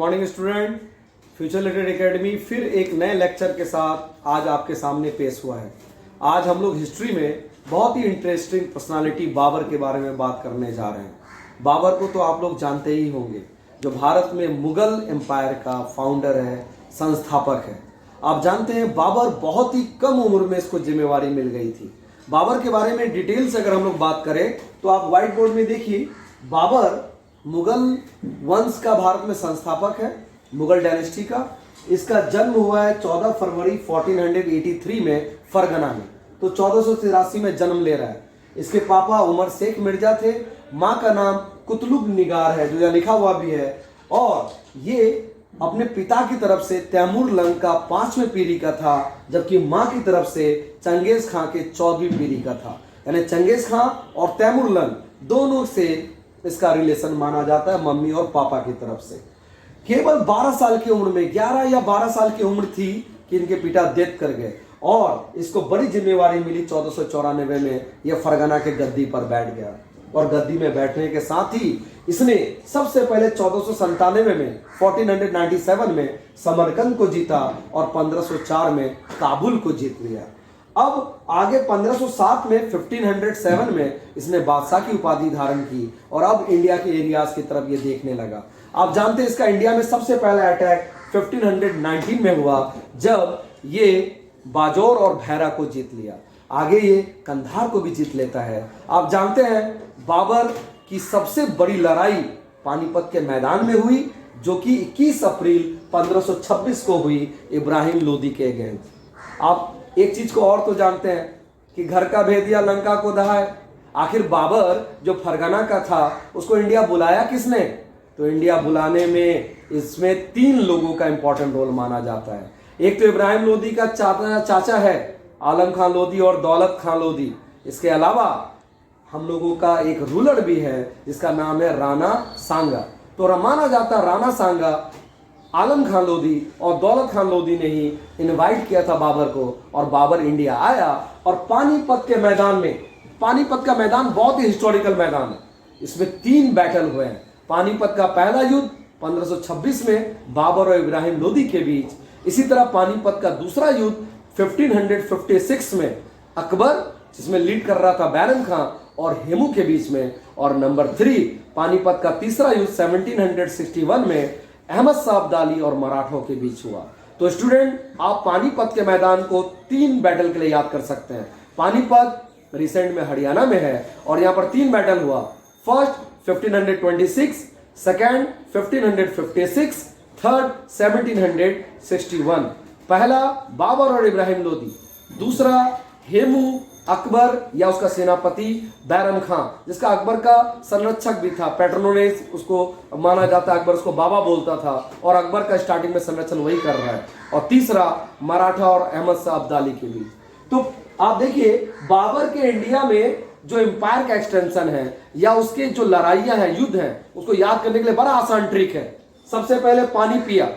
Morning student. Future literate academy फिर एक नए लेक्चर के साथ आज आपके सामने पेश हुआ है। आज हम लोग हिस्ट्री में बहुत ही इंटरेस्टिंग पर्सनालिटी बाबर के बारे में बात करने जा रहे हैं। बाबर को तो आप लोग जानते ही होंगे, जो भारत में मुगल एम्पायर का फाउंडर है, संस्थापक है। आप जानते हैं बाबर बहुत ही कम उम्र में इसको जिम्मेवारी मिल गई थी। बाबर के बारे में डिटेल से अगर हम लोग बात करें तो आप व्हाइट बोर्ड में देखिए, बाबर मुगल वंश का भारत में संस्थापक है, मुगल डायनेस्टी का। इसका जन्म हुआ है 14 फरवरी 1483 में फरगना में, तो 1483 में जन्म ले रहा है। इसके पापा उमर शेख मिर्जा थे, माँ का नाम कुतलुब निगार है, जो यहाँ लिखा हुआ भी है। और ये अपने पिता की तरफ से तैमूर लंग का 5वें पीढ़ी का था, जबकि माँ की तरफ से चंगेज खां के 14वीं पीढ़ी का था। यानी चंगेज खां और तैमूर लंग दोनों से इसका रिलेशन माना जाता है, मम्मी और पापा की तरफ से। केवल 12 साल की उम्र में, 11 या 12 साल की उम्र थी कि इनके पिता डेथ कर गए और इसको बड़ी जिम्मेवारी मिली। 1494 में यह फरगना के गद्दी पर बैठ गया और गद्दी में बैठने के साथ ही इसने सबसे पहले 1497 में 1497 में समरकंद को जीता और 1504 में काबुल को जीत लिया। अब आगे 1507 में 1507 में इसने बादशाह की उपाधि धारण की और अब इंडिया के एरियाज की तरफ ये देखने लगा। आप जानते हैं इसका इंडिया में सबसे पहला अटैक 1519 में हुआ, जब ये बाजौर और भैरा को जीत लिया। आगे ये कंधार को भी जीत लेता है। आप जानते हैं बाबर की सबसे बड़ी लड़ाई पानीपत के मैदान में हुई, जो कि 21 अप्रैल 1526 को हुई इब्राहिम लोदी के अगेंस्ट। आप एक चीज को और तो जानते हैं कि घर का भेदिया लंका को दहाए। आखिर बाबर जो फरगना का था उसको इंडिया बुलाया किसने? तो इंडिया बुलाने में इसमें 3 लोगों का इंपॉर्टेंट रोल माना जाता है। एक तो इब्राहिम लोदी का चाचा है आलम खान लोदी और दौलत खान लोदी। इसके अलावा हम लोगों का एक रूलर भी है जिसका नाम है राणा सांगा। तो माना जाता राणा सांगा, आलम खान लोदी और दौलत खान लोदी ने ही इनवाइट किया था बाबर को, और बाबर इंडिया आया और पानीपत के मैदान में, पानीपत का मैदान बहुत ही हिस्टोरिकल मैदान है, इसमें 3 बैटल हुए हैं। पानीपत का पहला युद्ध 1526 में बाबर और इब्राहिम लोदी के बीच। इसी तरह पानीपत का दूसरा युद्ध 1556 में अकबर, जिसमें लीड कर रहा था बैरम खां, और हेमू के बीच में। और नंबर 3 पानीपत का तीसरा युद्ध 1761 में अहमद शाह अब्दाली और मराठों के बीच हुआ। तो स्टूडेंट, आप पानीपत के मैदान को 3 बैटल के लिए याद कर सकते हैं। पानीपत रिसेंट में हरियाणा में है और यहाँ पर 3 बैटल हुआ। First 1526, second 1556, third 1761। पहला बाबर और इब्राहिम लोदी, दूसरा हेमू अकबर या उसका सेनापति बैरम खां, जिसका अकबर का संरक्षक भी था, पेट्रोनेस उसको माना जाता है, अकबर उसको बाबा बोलता था और अकबर का स्टार्टिंग में संरक्षण वही कर रहा है। और तीसरा मराठा और अहमद शाह अब्दाली के बीच। तो आप देखिए बाबर के इंडिया में जो एम्पायर का एक्सटेंशन है या उसके जो लड़ाइयां हैं, युद्ध हैं, उसको याद करने के लिए बड़ा आसान ट्रिक है। सबसे पहले पानी पिया,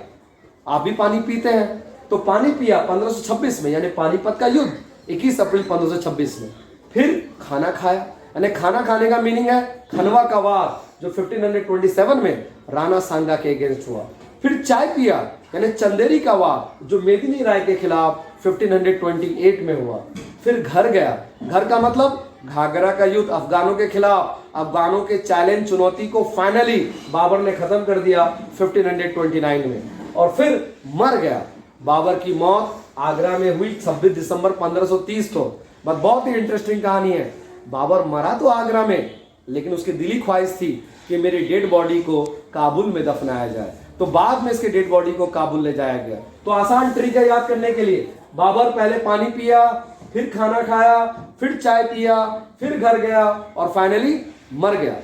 आप भी पानी पीते हैं, तो पानी पिया 1526 में, यानी पानीपत का युद्ध 21 अप्रैल 1526 में। फिर खाना खाया, यानी खाना खाने का मीनिंग है खनवा का वार, जो 1527 में राणा सांगा के अगेंस्ट हुआ। फिर चाय पिया, यानी चंदेरी का वार, जो मेदिनी राय के खिलाफ 1528 में हुआ। फिर घर गया, घर का मतलब घाघरा का युद्ध अफगानों के खिलाफ, अफगानों के चैलेंज चुनौती को फाइनली बाबर ने खत्म कर दिया 1529 में। और फिर मर गया। बाबर की मौत आगरा में हुई 26 दिसंबर 1530 को। बहुत ही इंटरेस्टिंग कहानी है। बाबर मरा तो आगरा में, लेकिन उसकी दिली ख्वाहिश थी कि मेरी डेड बॉडी को काबुल में दफनाया जाए, तो बाद में इसके डेड बॉडी को काबुल ले जाया गया। तो आसान ट्रिक है याद करने के लिए। बाबर पहले पानी पिया, फिर खाना खाया, फिर चाय पिया, फिर घर गया और फाइनली मर गया।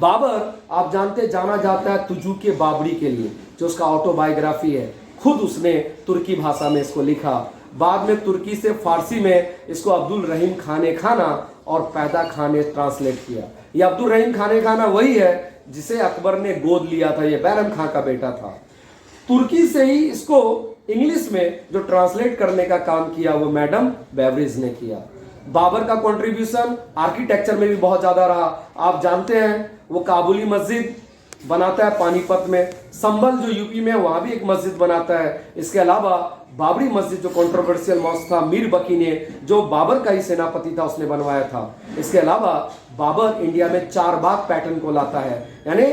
बाबर आप जानते जाना जाता है तुजू के बाबरी के लिए, जो उसका ऑटोबायोग्राफी है। खुद उसने तुर्की भाषा में इसको लिखा, बाद में तुर्की से फारसी में इसको अब्दुल रहीम खाने खाना और पैदा खाने ट्रांसलेट किया। ये अब्दुल रहीम खाने खाना वही है जिसे अकबर ने गोद लिया था, ये बैरम खां का बेटा था। तुर्की से ही इसको इंग्लिश में जो ट्रांसलेट करने का काम किया वो मैडम बेवरेज ने किया। बाबर का कंट्रीब्यूशन आर्किटेक्चर में भी बहुत ज्यादा रहा। आप जानते हैं वो काबुली मस्जिद बनाता है पानीपत में, संभल जो यूपी में है वहां भी एक मस्जिद बनाता है। इसके अलावा बाबरी मस्जिद जो कंट्रोवर्शियल मॉस्क था, मीर बकी ने, जो बाबर का ही सेनापति था, उसने बनवाया था। इसके अलावा बाबर इंडिया में 4 बाग पैटर्न को लाता है, यानी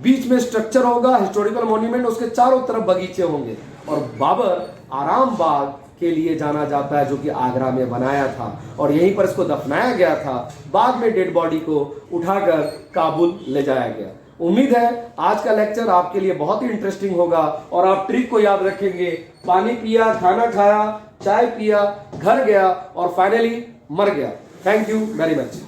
बीच में स्ट्रक्चर होगा हिस्टोरिकल मॉन्यूमेंट, उसके चारों तरफ बगीचे होंगे। और बाबर आराम बाग के लिए जाना जाता है, जो कि आगरा में बनाया था, और यहीं पर इसको दफनाया गया था। बाद में डेड बॉडी को उठाकर काबुल ले जाया गया। उम्मीद है आज का लेक्चर आपके लिए बहुत ही इंटरेस्टिंग होगा और आप ट्रिक को याद रखेंगे। पानी पिया, खाना खाया, चाय पिया, घर गया और फाइनली मर गया। Thank you very much.